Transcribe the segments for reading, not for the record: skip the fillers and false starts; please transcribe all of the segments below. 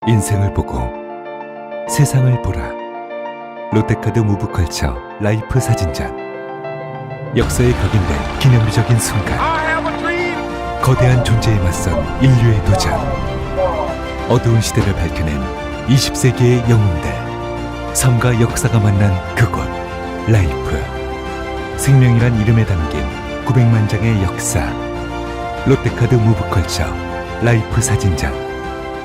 인생을 보고 세상을 보라. 롯데카드 무브컬처 라이프 사진전. 역사에 각인된 기념비적인 순간. 거대한 존재에 맞선 인류의 도전. 어두운 시대를 밝혀낸 20세기의 영웅들. 삶과 역사가 만난 그곳. 라이프. 생명이란 이름에 담긴 900만 장의 역사. 롯데카드 무브컬처 라이프 사진전.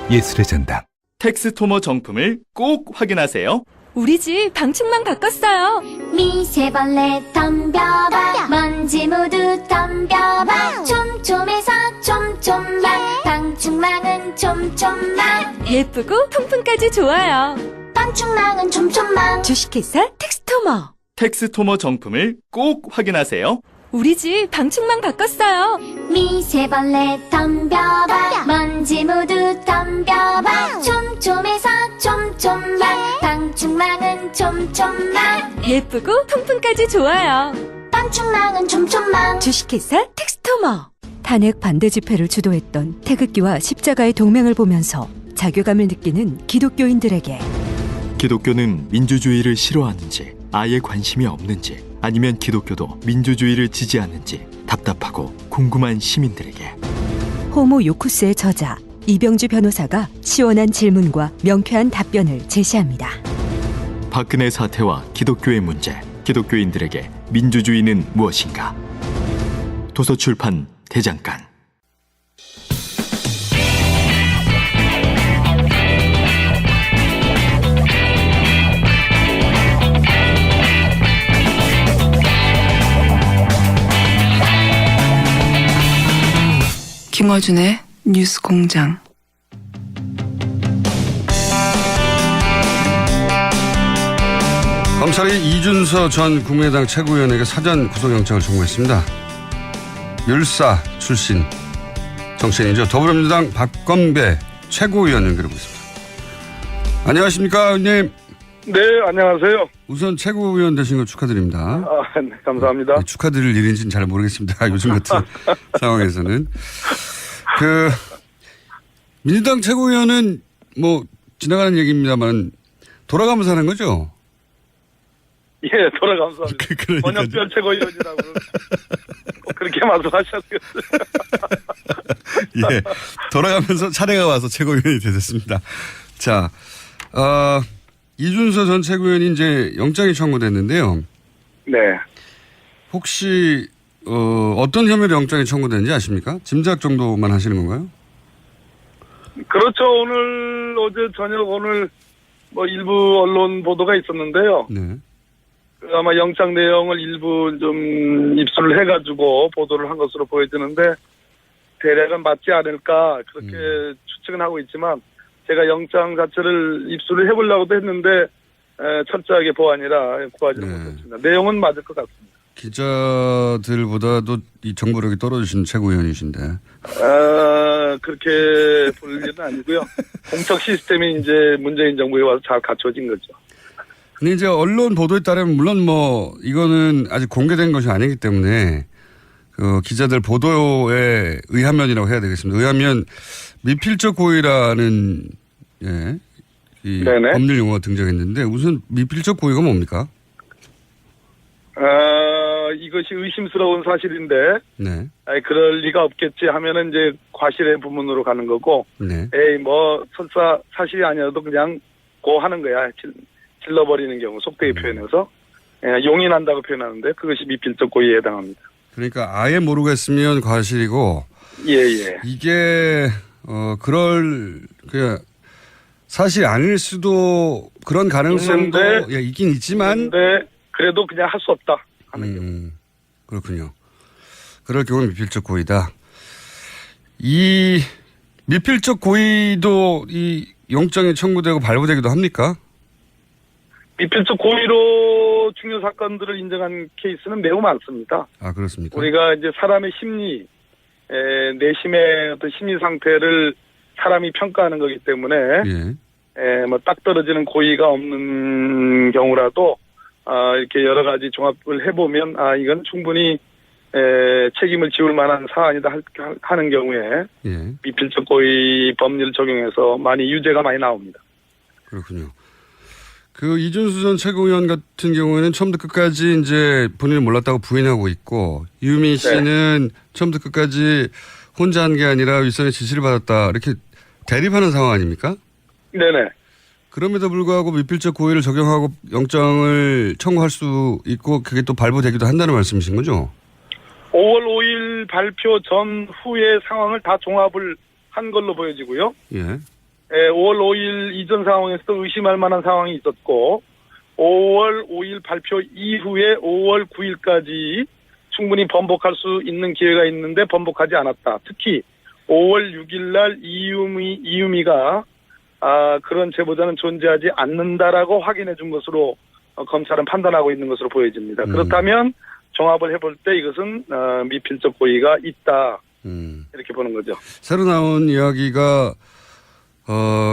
예술의 전당. 텍스토머 정품을 꼭 확인하세요. 우리 집 방충망 바꿨어요. 미세벌레 덤벼봐 먼지 모두 덤벼봐 촘촘해서 촘촘만 방충망은 촘촘만 예쁘고 통풍까지 좋아요. 방충망은 촘촘만 주식회사 텍스토머. 텍스토머 정품을 꼭 확인하세요. 우리 집 방충망 바꿨어요. 미세벌레 덤벼봐 먼지 모두 덤벼봐 촘촘해서 촘촘만 방충망은 촘촘만 예쁘고 통풍까지 좋아요. 방충망은 촘촘만 주식회사 텍스토머. 탄핵 반대 집회를 주도했던 태극기와 십자가의 동맹을 보면서 자괴감을 느끼는 기독교인들에게 기독교는 민주주의를 싫어하는지 아예 관심이 없는지 아니면 기독교도 민주주의를 지지하는지 답답하고 궁금한 시민들에게 호모 요쿠스의 저자 이병주 변호사가 시원한 질문과 명쾌한 답변을 제시합니다. 박근혜 사태와 기독교의 문제, 기독교인들에게 민주주의는 무엇인가? 도서출판 대장간. 김어준의 뉴스 공장. 검찰이 이준서 전 국민의당 최고위원에게 사전 구속영장을 청구했습니다. 율사 출신 정치인이죠. 더불어민주당 박건배 최고위원 연결하고 있습니다. 안녕하십니까, 의원님. 네, 안녕하세요. 우선 최고위원 되신 거 축하드립니다. 네, 감사합니다. 네, 축하드릴 일인지는 잘 모르겠습니다. 요즘 같은 상황에서는. 민주당 최고위원은 뭐 지나가는 얘기입니다만 돌아가면서 하는 거죠? 예, 돌아가면서 번역별 최고위원이라고 그렇게 말씀하셨어요. 예, 돌아가면서 차례가 와서 최고위원이 되셨습니다. 자, 이준서 전 최고위원이 이제 영장이 청구됐는데요. 네. 혹시 어떤 혐의로 영장이 청구됐는지 아십니까? 짐작 정도만 하시는 건가요? 그렇죠. 어제 저녁 오늘 뭐 일부 언론 보도가 있었는데요. 네. 아마 영장 내용을 일부 좀 입수를 해가지고 보도를 한 것으로 보여지는데 대략은 맞지 않을까 그렇게 추측은 하고 있지만 제가 영장 자체를 입수를 해보려고도 했는데 철저하게 보안이라 구하지는 못했습니다. 내용은 맞을 것 같습니다. 기자들보다도 이 정보력이 떨어지신 최고위원이신데. 그렇게 볼 일은 아니고요. 공적 시스템이 이제 문재인 정부에 와서 잘 갖춰진 거죠. 근데 이제 언론 보도에 따르면 물론 뭐 이거는 아직 공개된 것이 아니기 때문에 기자들 보도에 의하면이라고 해야 되겠습니다. 의하면 미필적 고의라는 이 법률 용어가 등장했는데 우선 미필적 고의가 뭡니까? 이것이 의심스러운 사실인데, 네. 그럴 리가 없겠지 하면은 이제 과실의 부문으로 가는 거고, 네. 설사 사실이 아니어도 그냥 하는 거야. 질러버리는 경우, 속되게 표현해서. 용인한다고 표현하는데, 그것이 미필적 고의에 해당합니다. 그러니까 아예 모르겠으면 과실이고, 예. 이게, 사실 아닐 수도 그런 가능성도 있긴 있지만, 근데 그래도 그냥 할 수 없다 하는 경우. 그렇군요. 그럴 경우는 미필적 고의다. 이 미필적 고의도 이 영장이 청구되고 발부되기도 합니까? 미필적 고의로 중요 사건들을 인정한 케이스는 매우 많습니다. 아, 그렇습니까? 우리가 이제 사람의 심리, 내심의 어떤 심리 상태를 사람이 평가하는 거기 때문에, 딱 떨어지는 고의가 없는 경우라도, 이렇게 여러 가지 종합을 해보면, 이건 충분히, 책임을 지울 만한 사안이다 하는 경우에 예. 미필적 고의 법률을 적용해서 유죄가 많이 나옵니다. 그렇군요. 그 이준수 전 최고위원 같은 경우에는 처음부터 끝까지 이제 본인은 몰랐다고 부인하고 있고, 유미 씨는 처음부터 끝까지 혼자 한 게 아니라 윗선의 지시를 받았다, 이렇게 대립하는 상황 아닙니까? 네네. 그럼에도 불구하고 미필적 고의를 적용하고 영장을 청구할 수 있고, 그게 또 발부되기도 한다는 말씀이신 거죠? 5월 5일 발표 전후의 상황을 다 종합을 한 걸로 보여지고요. 예. 5월 5일 이전 상황에서도 의심할 만한 상황이 있었고, 5월 5일 발표 이후에 5월 9일까지 충분히 번복할 수 있는 기회가 있는데 번복하지 않았다. 특히 5월 6일 날 이유미가 그런 제보자는 존재하지 않는다라고 확인해 준 것으로 검찰은 판단하고 있는 것으로 보여집니다. 그렇다면 종합을 해볼 때 이것은 미필적 고의가 있다. 이렇게 보는 거죠. 새로 나온 이야기가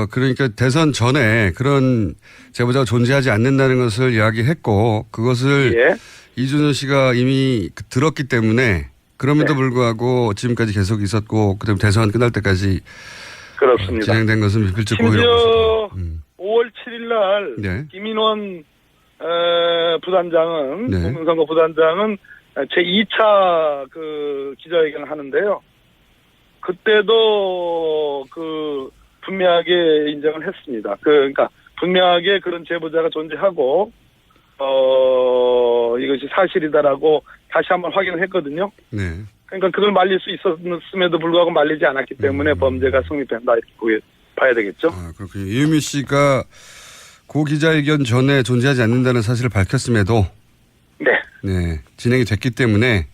그러니까 대선 전에 그런 제보자가 존재하지 않는다는 것을 이야기했고, 그것을 예. 이준호 씨가 이미 들었기 때문에 그럼에도 불구하고 지금까지 계속 있었고, 그다음에 대선 끝날 때까지 그렇습니다. 진행된 것은 미필적 고의라고 심지어 보십니다. 5월 7일 날 네. 김인원 부단장은 네. 공명선거 부단장은 제2차 그 기자회견을 하는데요. 그때도 분명하게 인정을 했습니다. 그러니까 분명하게 그런 제보자가 존재하고 이것이 사실이다라고 다시 한번 확인을 했거든요. 네. 그러니까 그걸 말릴 수 있었음에도 불구하고 말리지 않았기 때문에 범죄가 성립된다 이렇게 봐야 되겠죠. 그렇군요. 이유미 씨가 고 기자회견 전에 존재하지 않는다는 사실을 밝혔음에도 네, 진행이 됐기 때문에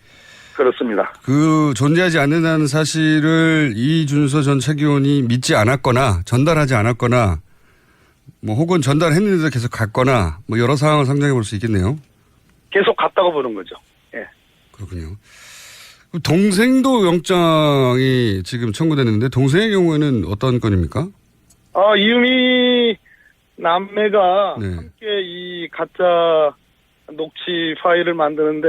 그렇습니다. 그 존재하지 않는다는 사실을 이준서 전 최고위원이 믿지 않았거나 전달하지 않았거나 뭐 혹은 전달했는데도 계속 갔거나 뭐 여러 상황을 상정해 볼 수 있겠네요. 계속 갔다고 보는 거죠. 예. 그렇군요. 동생도 영장이 지금 청구됐는데 동생의 경우에는 어떤 건입니까? 이유미 남매가 네. 함께 이 가짜 녹취 파일을 만드는데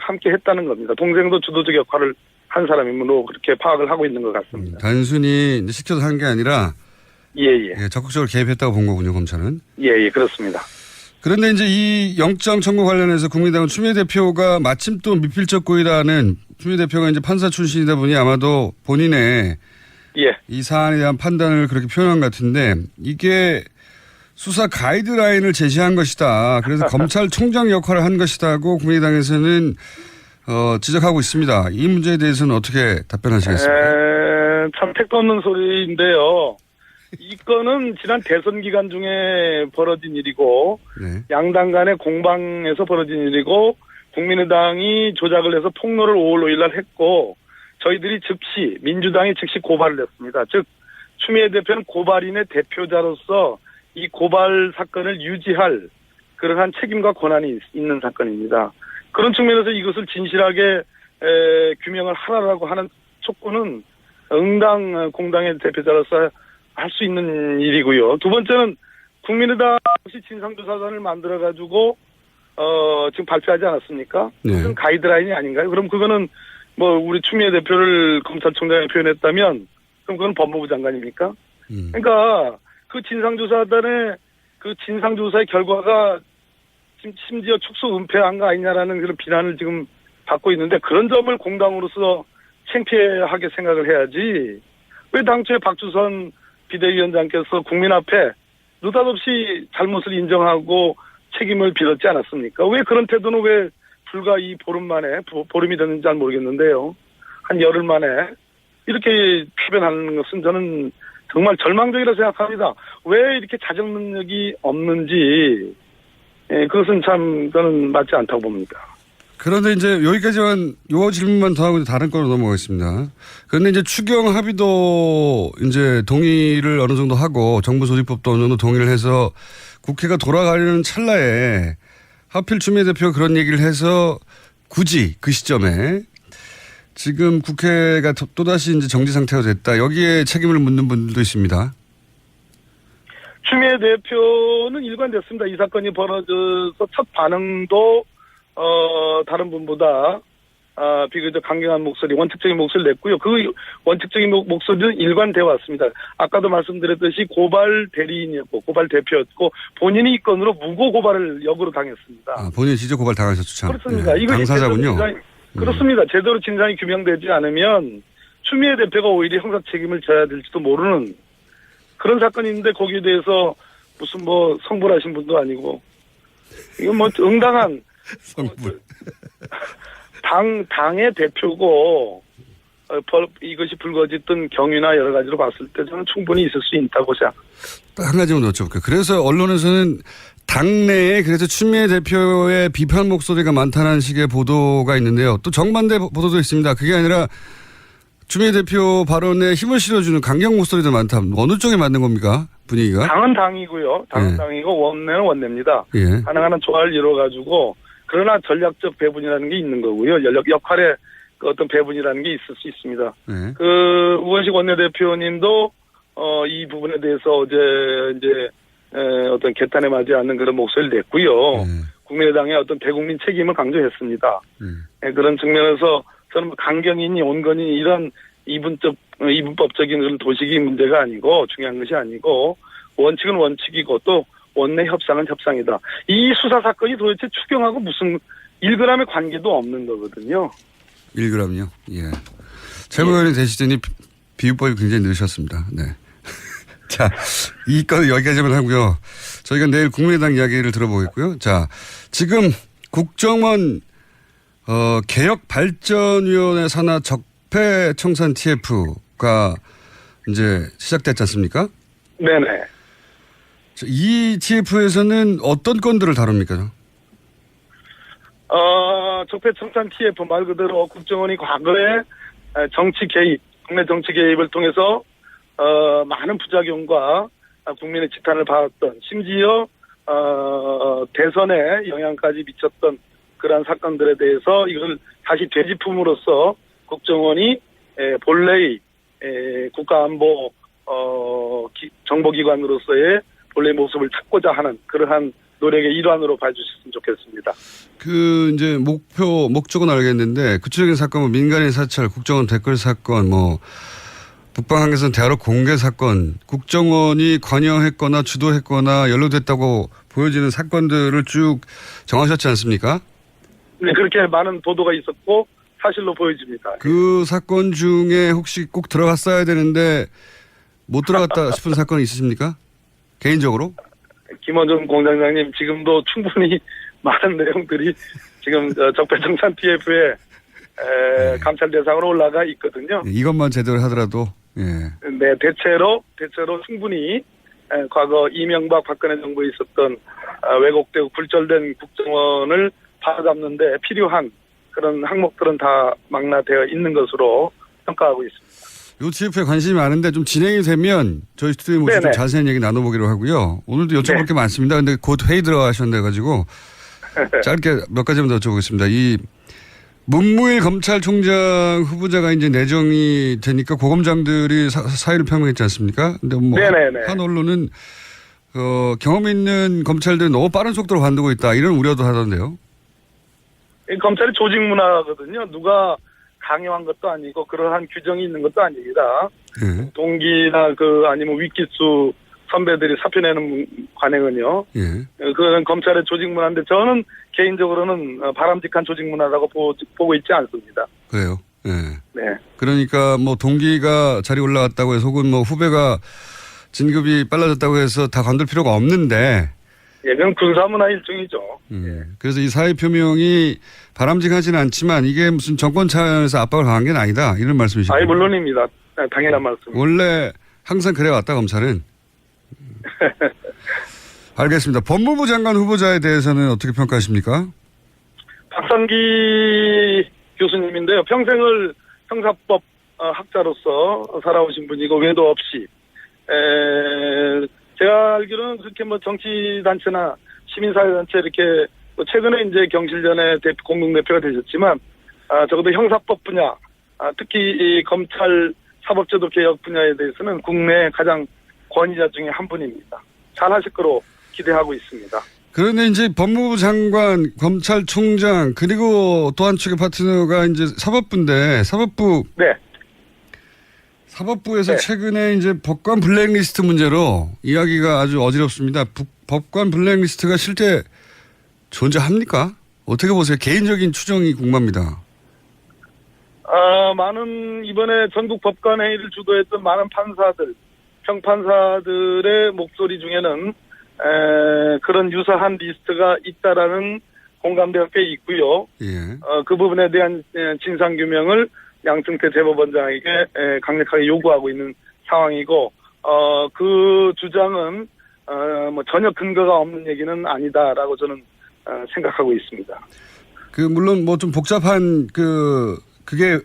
함께 했다는 겁니다. 동생도 주도적 역할을 한 사람이므로 그렇게 파악을 하고 있는 것 같습니다. 단순히 시켜서 한 게 아니라 예. 적극적으로 개입했다고 본 거군요, 검찰은. 예, 그렇습니다. 그런데 이제 이 영장 청구 관련해서 국민의당은 추미애 대표가 마침 또 미필적 고의라는, 추미애 대표가 이제 판사 출신이다 보니 아마도 본인의 이 사안에 대한 판단을 그렇게 표현한 것 같은데, 이게 수사 가이드라인을 제시한 것이다. 그래서 검찰총장 역할을 한 것이다고 국민의당에서는 지적하고 있습니다. 이 문제에 대해서는 어떻게 답변하시겠습니까? 참 택도 없는 소리인데요. 이 건은 지난 대선 기간 중에 벌어진 일이고 네. 양당 간의 공방에서 벌어진 일이고 국민의당이 조작을 해서 폭로를 5월 5일 날 했고 저희들이 민주당이 즉시 고발을 했습니다. 즉 추미애 대표는 고발인의 대표자로서 이 고발 사건을 유지할 그러한 책임과 권한이 있는 사건입니다. 그런 측면에서 이것을 진실하게 규명을 하라라고 하는 촉구는 응당 공당의 대표자로서 할 수 있는 일이고요. 두 번째는 국민의당 혹시 진상조사단을 만들어가지고 지금 발표하지 않았습니까? 네. 그건 가이드라인이 아닌가요? 그럼 그거는 뭐 우리 추미애 대표를 검찰총장에 표현했다면 그럼 그건 법무부 장관입니까? 그러니까 그 진상조사단의 그 진상조사의 결과가 심지어 축소 은폐한 거 아니냐라는 그런 비난을 지금 받고 있는데 그런 점을 공당으로서 창피하게 생각을 해야지 왜 당초에 박주선 비대위원장께서 국민 앞에 느닷없이 잘못을 인정하고 책임을 빌었지 않았습니까? 왜 그런 태도는 왜 불과 이 보름 만에 보름이 됐는지 잘 모르겠는데요. 한 열흘 만에 이렇게 표현하는 것은 저는 정말 절망적이라고 생각합니다. 왜 이렇게 자정 능력이 없는지 그것은 참 저는 맞지 않다고 봅니다. 그런데 이제 여기까지만 요 질문만 더 하고 다른 거로 넘어가겠습니다. 그런데 이제 추경 합의도 이제 동의를 어느 정도 하고 정부 조직법도 어느 정도 동의를 해서 국회가 돌아가려는 찰나에 하필 추미애 대표가 그런 얘기를 해서 굳이 그 시점에 지금 국회가 또다시 이제 정지 상태가 됐다. 여기에 책임을 묻는 분들도 있습니다. 추미애 대표는 일관됐습니다. 이 사건이 벌어져서 첫 반응도 다른 분보다 비교적 강경한 목소리, 원칙적인 목소리를 냈고요. 그 원칙적인 목소리는 일관되어 왔습니다. 아까도 말씀드렸듯이 고발 대리인이었고 고발 대표였고 본인이 이 건으로 무고 고발을 역으로 당했습니다. 본인이 직접 고발 당하셨죠, 참. 그렇습니다. 네. 이것이 당사자군요. 그렇습니다. 제대로 진상이 규명되지 않으면 추미애 대표가 오히려 형사 책임을 져야 될지도 모르는 그런 사건이 있는데 거기에 대해서 무슨 뭐 성불하신 분도 아니고 이건 뭐 응당한 성불. 당의 대표고 이것이 불거졌던 경위나 여러 가지로 봤을 때 저는 충분히 있을 수 있다고 생각합니다. 한 가지만 여쭤볼게요. 그래서 언론에서는 당내에 그래서 추미애 대표의 비판 목소리가 많다는 식의 보도가 있는데요. 또 정반대 보도도 있습니다. 그게 아니라 추미애 대표 발언에 힘을 실어주는 강경 목소리도 많다. 어느 쪽에 맞는 겁니까? 분위기가? 당은 당이고요. 당은 당이고 원내는 원내입니다. 예. 가능한 조화를 이뤄가지고 그러나 전략적 배분이라는 게 있는 거고요. 역할의 그 어떤 배분이라는 게 있을 수 있습니다. 예. 그 우원식 원내대표님도 이 부분에 대해서 어제 이제 어떤 개탄에 맞지 않는 그런 목소리를 냈고요. 국민의당의 어떤 대국민 책임을 강조했습니다. 그런 측면에서 저는 뭐 강경이니 온건이니 이런 이분법적인 그런 도식이 문제가 아니고 중요한 것이 아니고 원칙은 원칙이고 또 원내 협상은 협상이다. 이 수사 사건이 도대체 추경하고 무슨 1g의 관계도 없는 거거든요. 1g요? 예. 최고위원이 되시더니 비유법이 굉장히 늘으셨습니다. 네. 자, 이 건은 여기까지만 하고요. 저희가 내일 국민의당 이야기를 들어보겠고요. 자, 지금 국정원 개혁발전위원회 산하 적폐청산 TF가 이제 시작됐지 않습니까? 네네. 이 TF에서는 어떤 건들을 다룹니까? 적폐청산 TF 말 그대로 국정원이 과거에 정치 개입, 국내 정치 개입을 통해서 많은 부작용과 국민의 지탄을 받았던 심지어 대선에 영향까지 미쳤던 그러한 사건들에 대해서 이걸 다시 되짚음으로써 국정원이 본래의 국가안보 정보기관으로서의 본래 모습을 찾고자 하는 그러한 노력의 일환으로 봐주셨으면 좋겠습니다. 이제 목적은 알겠는데 구체적인 사건, 뭐 민간인 사찰, 국정원 댓글 사건, 뭐 북방 한계선 대화로 공개 사건, 국정원이 관여했거나 주도했거나 연루됐다고 보여지는 사건들을 쭉 정하셨지 않습니까? 네, 그렇게 많은 보도가 있었고 사실로 보여집니다. 그 사건 중에 혹시 꼭 들어갔어야 되는데 못 들어갔다 싶은 사건이 있으십니까? 개인적으로? 김원준 공장장님 지금도 충분히 많은 내용들이 지금 적폐청산 TF에 감찰 대상으로 올라가 있거든요. 이것만 제대로 하더라도 예. 네, 대체로 충분히 과거 이명박 박근혜 정부에 있었던 왜곡되고 굴절된 국정원을 바로잡는 데 필요한 그런 항목들은 다 망라되어 있는 것으로 평가하고 있습니다. 이 TF에 관심이 많은데 좀 진행이 되면 저희 스튜디오에 모셔서 좀 자세한 얘기 나눠보기로 하고요. 오늘도 여쭤볼 게 많습니다. 근데 곧 회의 들어가셨는데 짧게 몇 가지만 더 여쭤보겠습니다. 이 문무일 검찰총장 후보자가 이제 내정이 되니까 고검장들이 사의를 표명했지 않습니까? 근데 뭐 한 언론은 경험 있는 검찰들이 너무 빠른 속도로 관두고 있다 이런 우려도 하던데요. 검찰이 조직 문화거든요. 누가 강요한 것도 아니고 그러한 규정이 있는 것도 아닙니다. 예. 동기나 아니면 윗기수 선배들이 사표 내는 관행은요. 예. 그건 검찰의 조직 문화인데 저는 개인적으로는 바람직한 조직 문화라고 보고 있지 않습니다. 그래요. 예. 네. 그러니까 뭐 동기가 자리 올라갔다고 해서 혹은 뭐 후배가 진급이 빨라졌다고 해서 다 관둘 필요가 없는데. 예, 그건 군사문화 일종이죠. 그래서 이 사의 표명이 바람직하지는 않지만 이게 무슨 정권 차원에서 압박을 가한 게 아니다. 이런 말씀이시죠? 아니, 물론입니다. 당연한 말씀. 원래 항상 그래왔다, 검찰은. 알겠습니다. 법무부 장관 후보자에 대해서는 어떻게 평가하십니까? 박상기 교수님인데요. 평생을 형사법 학자로서 살아오신 분이고 외도 없이 제가 알기로는 그렇게 뭐 정치단체나 시민사회단체 이렇게 최근에 이제 경실련의 공동대표가 되셨지만 적어도 형사법 분야 특히 이 검찰 사법제도 개혁 분야에 대해서는 국내 가장 권위자 중에 한 분입니다. 잘하실 거로 기대하고 있습니다. 그런데 이제 법무부 장관, 검찰총장, 그리고 또 한 축의 파트너가 이제 사법부인데, 사법부에서 네. 최근에 이제 법관 블랙리스트 문제로 이야기가 아주 어지럽습니다. 법관 블랙리스트가 실제 존재합니까? 어떻게 보세요? 개인적인 추정이 궁금합니다. 많은 이번에 전국 법관회의를 주도했던 많은 판사들, 평판사들의 목소리 중에는 그런 유사한 리스트가 있다라는 공감대가 꽤 있고요. 예. 그 부분에 대한 진상규명을 양승태 대법원장에게 강력하게 요구하고 있는 상황이고, 그 주장은 뭐 전혀 근거가 없는 얘기는 아니다라고 저는 생각하고 있습니다. 물론 뭐 좀 복잡한 그게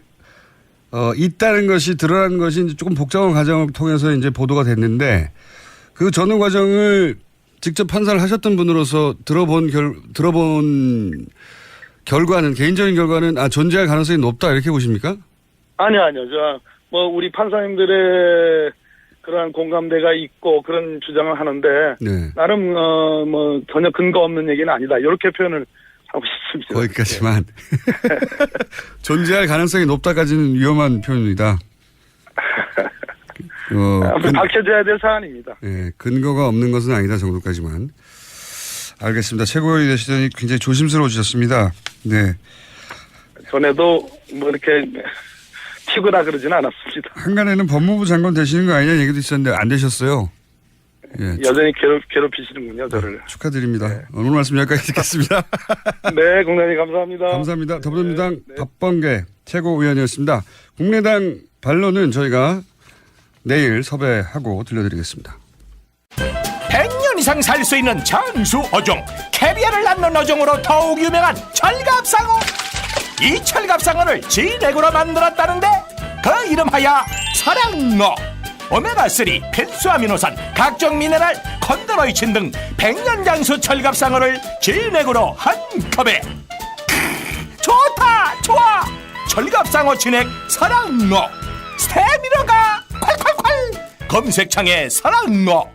있다는 것이 드러난 것이 이제 조금 복잡한 과정을 통해서 이제 보도가 됐는데, 그 전후 과정을 직접 판사를 하셨던 분으로서 들어본 결과는, 개인적인 결과는 존재할 가능성이 높다 이렇게 보십니까? 아니요. 우리 판사님들의 그러한 공감대가 있고 그런 주장을 하는데, 네. 나름 뭐 전혀 근거 없는 얘기는 아니다, 이렇게 표현을 하고 싶습니다. 거기까지만. 존재할 가능성이 높다까지는 위험한 표현입니다. 아무튼 밝혀져야 될 사안입니다. 네, 근거가 없는 것은 아니다 정도까지만. 알겠습니다. 최고위원이 되시더니 굉장히 조심스러워지셨습니다. 네. 전에도 뭐 이렇게 튀거나 그러지는 않았습니다. 한간에는 법무부 장관 되시는 거 아니냐 얘기도 있었는데 안 되셨어요. 예, 여전히 괴롭히시는군요, 저를. 축하드립니다. 오늘 말씀 여기까지 듣겠습니다. 네, 공장님 감사합니다. 감사합니다. 더불어민주당 박범계 최고위원이었습니다. 국민의당 반론은 저희가 내일 섭외하고 들려드리겠습니다. 100년 이상 살 수 있는 장수 어종, 캐비아를 낳는 어종으로 더욱 유명한 철갑상어. 이 철갑상어를 진액으로 만들었다는데 그 이름하여 사랑어. 오메가3, 필수 아미노산, 각종 미네랄, 콘드로이친 등 100년 장수 철갑상어를 진액으로 한 컵에. 좋아! 철갑상어 진액 사랑어. 스테미너가 콸콸콸. 검색창에 사랑어.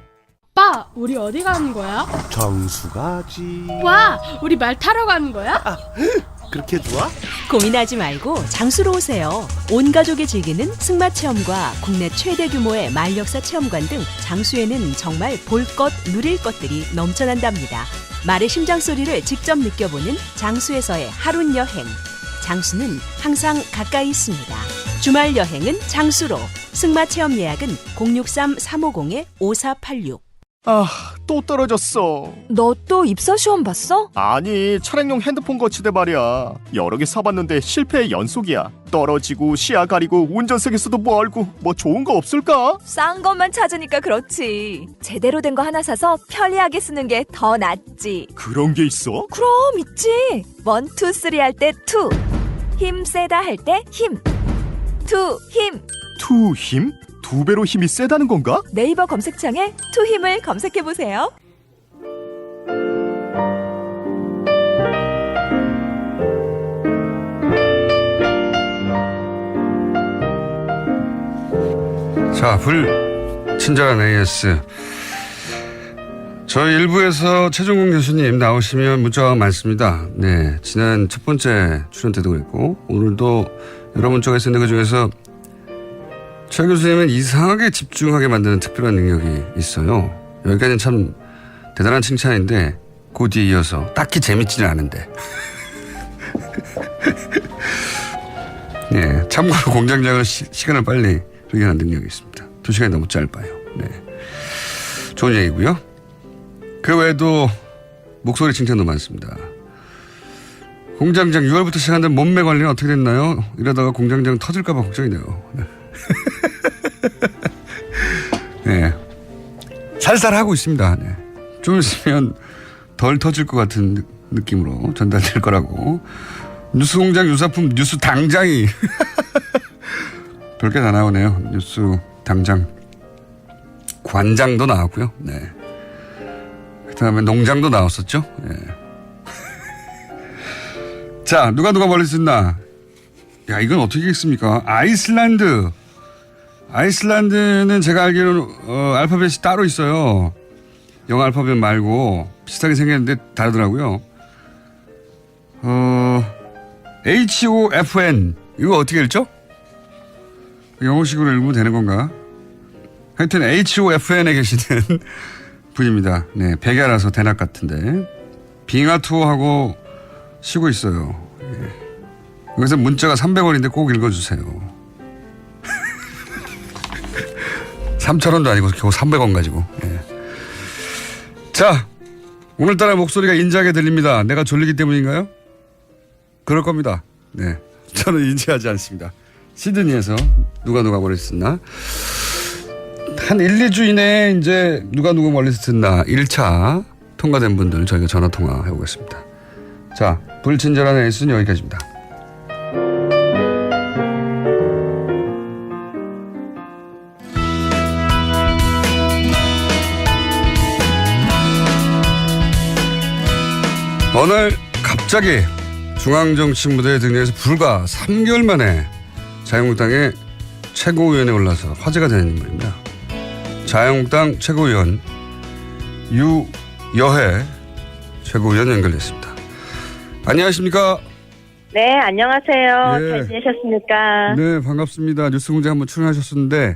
오빠, 우리 어디 가는 거야? 정수 가지. 와, 우리 말 타러 가는 거야? 그렇게 좋아? 고민하지 말고 장수로 오세요. 온 가족이 즐기는 승마 체험과 국내 최대 규모의 말역사 체험관 등 장수에는 정말 볼 것, 누릴 것들이 넘쳐난답니다. 말의 심장 소리를 직접 느껴보는 장수에서의 하룬 여행. 장수는 항상 가까이 있습니다. 주말 여행은 장수로. 승마 체험 예약은 063-350-5486. 또 떨어졌어. 너 또 입사 시험 봤어? 아니, 차량용 핸드폰 거치대 말이야. 여러 개 사봤는데 실패의 연속이야. 떨어지고 시야 가리고 운전석에서도 멀고 뭐 좋은 거 없을까? 싼 것만 찾으니까 그렇지. 제대로 된 거 하나 사서 편리하게 쓰는 게 더 낫지. 그런 게 있어? 그럼 있지. 1, 2, 3 할 때 2. 힘 세다 할 때 힘. 2 힘. 투 힘? 2배로 힘이 세다는 건가? 네이버 검색창에 2 힘을 검색해보세요. 자, 불친절한 AS. 저희 일부에서 최종국 교수님 나오시면 문자가 많습니다. 네, 지난 첫 번째 출연 때도 그랬고 오늘도 여러 문자가 있었는데 그중에서 최 교수님은 이상하게 집중하게 만드는 특별한 능력이 있어요. 여기까지는 참 대단한 칭찬인데 그 뒤에 이어서 딱히 재밌지는 않은데. 네, 참고로 공장장은 시간을 빨리 확인하는 능력이 있습니다. 2시간이 너무 짧아요. 네, 좋은 얘기고요. 그 외에도 목소리 칭찬도 많습니다. 공장장 6월부터 시작하는 몸매 관리는 어떻게 됐나요? 이러다가 공장장 터질까 봐 걱정이 돼요. 네. 네. 살살 하고 있습니다. 네. 좀 있으면 덜 터질 것 같은 느낌으로 전달될 거라고. 뉴스공장 유사품 뉴스 당장이 별게 다 나오네요. 뉴스 당장 관장도 나왔고요. 네. 그다음에 농장도 나왔었죠. 네. 자, 누가 멀리 쓴다. 야, 이건 어떻게 했습니까? 아이슬란드는 제가 알기로는 알파벳이 따로 있어요. 영어 알파벳 말고 비슷하게 생겼는데 다르더라고요. HOFN 이거 어떻게 읽죠? 영어식으로 읽으면 되는 건가? 하여튼 HOFN에 계시는 분입니다. 네, 백야라서 대낮 같은데 빙하 투어하고 쉬고 있어요. 예. 여기서 문자가 300원인데 꼭 읽어주세요. 3,000원도 아니고 겨우 300원 가지고. 예. 자, 오늘따라 목소리가 인자하게 들립니다. 내가 졸리기 때문인가요? 그럴 겁니다. 네, 저는 인지하지 않습니다. 시드니에서 누가 보냈었나? 한 1, 2주 이내에 이제 누가 멀리서 듣나 1차 통과된 분들 저희가 전화 통화해 보겠습니다. 자, 불친절한 에이스는 여기까지입니다. 어느 날 갑자기 중앙정치 무대에 등장해서 불과 3개월 만에 자유한국당의 최고위원에 올라서 화제가 되는 인물입니다. 자유한국당 최고위원 유여해 최고위원 연결됐습니다. 안녕하십니까? 네, 안녕하세요. 예. 잘 지내셨습니까? 네, 반갑습니다. 뉴스공장 한번 출연하셨었는데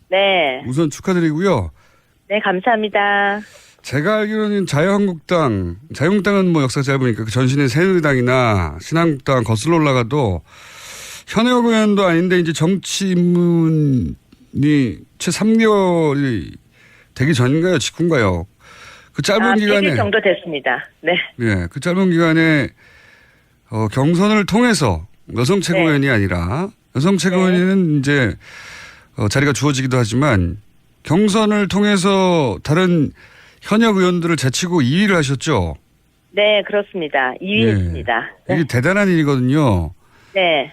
네. 우선 축하드리고요. 네, 감사합니다. 제가 알기로는 자유한국당은 뭐 역사가 짧으니까 그 전신의 새누리당이나 신한국당 거슬러 올라가도 현역 의원도 아닌데 이제 정치 입문이 채 3개월이 되기 전인가요? 직후인가요? 그 짧은 기간에 100일 정도 됐습니다. 네. 예, 그 짧은 기간에 경선을 통해서 여성 최고위원이 아니라 여성 최고위원은 이제 자리가 주어지기도 하지만 경선을 통해서 다른 현역 의원들을 제치고 2위를 하셨죠? 네, 그렇습니다. 2위 했습니다. 네. 이게 대단한 일이거든요. 네.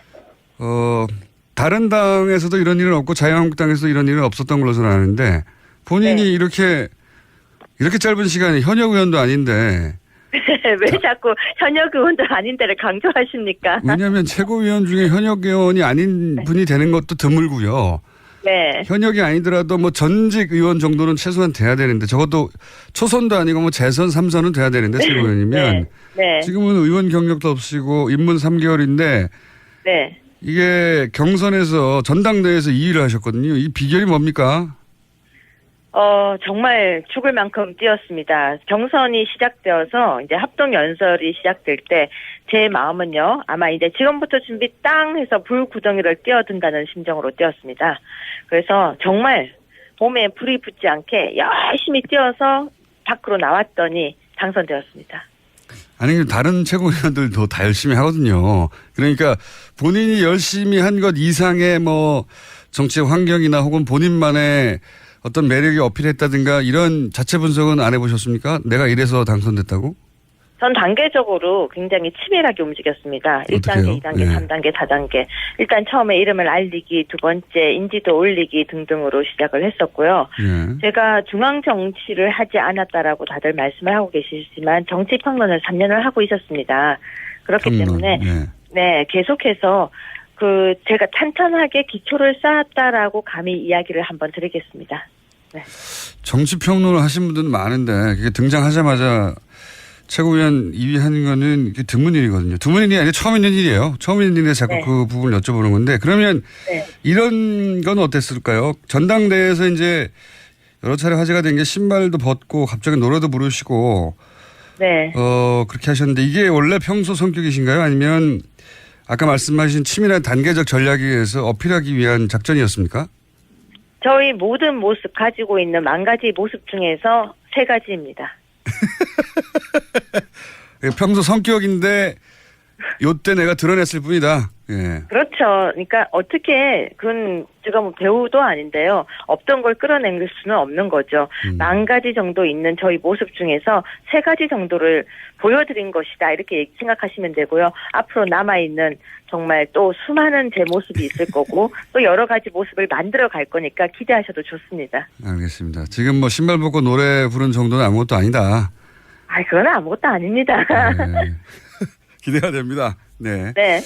다른 당에서도 이런 일은 없고 자유한국당에서도 이런 일은 없었던 걸로 저는 아는데 본인이 이렇게 짧은 시간에 현역 의원도 아닌데 왜 자꾸 현역 의원도 아닌 데를 강조하십니까? 왜냐하면 최고위원 중에 현역 의원이 아닌 분이 되는 것도 드물고요. 네. 현역이 아니더라도 뭐 전직 의원 정도는 최소한 돼야 되는데 적어도 초선도 아니고 뭐 재선 3선은 돼야 되는데 최고위원이면 네. 지금은 의원 경력도 없이고 입문 3개월인데 네. 이게 경선에서 전당대회에서 2위를 하셨거든요. 이 비결이 뭡니까? 정말 죽을 만큼 뛰었습니다. 경선이 시작되어서 이제 합동 연설이 시작될 때 제 마음은요, 아마 이제 지금부터 준비 땅 해서 불구덩이를 뛰어든다는 심정으로 뛰었습니다. 그래서 정말 몸에 불이 붙지 않게 열심히 뛰어서 밖으로 나왔더니 당선되었습니다. 아니, 다른 최고위원들도 다 열심히 하거든요. 그러니까 본인이 열심히 한 것 이상의 뭐 정치 환경이나 혹은 본인만의 어떤 매력이 어필했다든가 이런 자체 분석은 안 해보셨습니까? 내가 이래서 당선됐다고? 전 단계적으로 굉장히 치밀하게 움직였습니다. 1단계, 2단계, 3단계, 4단계. 일단 처음에 이름을 알리기, 두 번째 인지도 올리기 등등으로 시작을 했었고요. 제가 중앙 정치를 하지 않았다라고 다들 말씀을 하고 계시지만 정치 평론을 3년을 하고 있었습니다. 그렇기 때문에 네, 계속해서 제가 탄탄하게 기초를 쌓았다라고 감히 이야기를 한번 드리겠습니다. 네. 정치 평론을 하신 분들은 많은데 그게 등장하자마자 최고위원 2위 하는 거는 드문 일이거든요. 드문 일이 아니라 처음 있는 일이에요. 처음 있는 일에 자꾸 그 부분을 여쭤보는 건데 그러면 이런 건 어땠을까요? 전당대회에서 이제 여러 차례 화제가 된 게 신발도 벗고 갑자기 노래도 부르시고 그렇게 하셨는데 이게 원래 평소 성격이신가요? 아니면 아까 말씀하신 치밀한 단계적 전략에 의해서 어필하기 위한 작전이었습니까? 저희 모든 모습 가지고 있는 10가지 모습 중에서 3가지입니다. 평소 성격인데 요때 내가 드러냈을 뿐이다. 예. 그렇죠. 그러니까 어떻게 그건 제가 뭐 배우도 아닌데요. 없던 걸 끌어낼 수는 없는 거죠. 10가지 정도 있는 저희 모습 중에서 3가지 정도를 보여드린 것이다. 이렇게 생각하시면 되고요. 앞으로 남아있는 정말 또 수많은 제 모습이 있을 거고 또 여러 가지 모습을 만들어 갈 거니까 기대하셔도 좋습니다. 알겠습니다. 지금 뭐 신발 벗고 노래 부른 정도는 아무것도 아니다. 그건 아무것도 아닙니다. 네. 기대가 됩니다. 네. 네.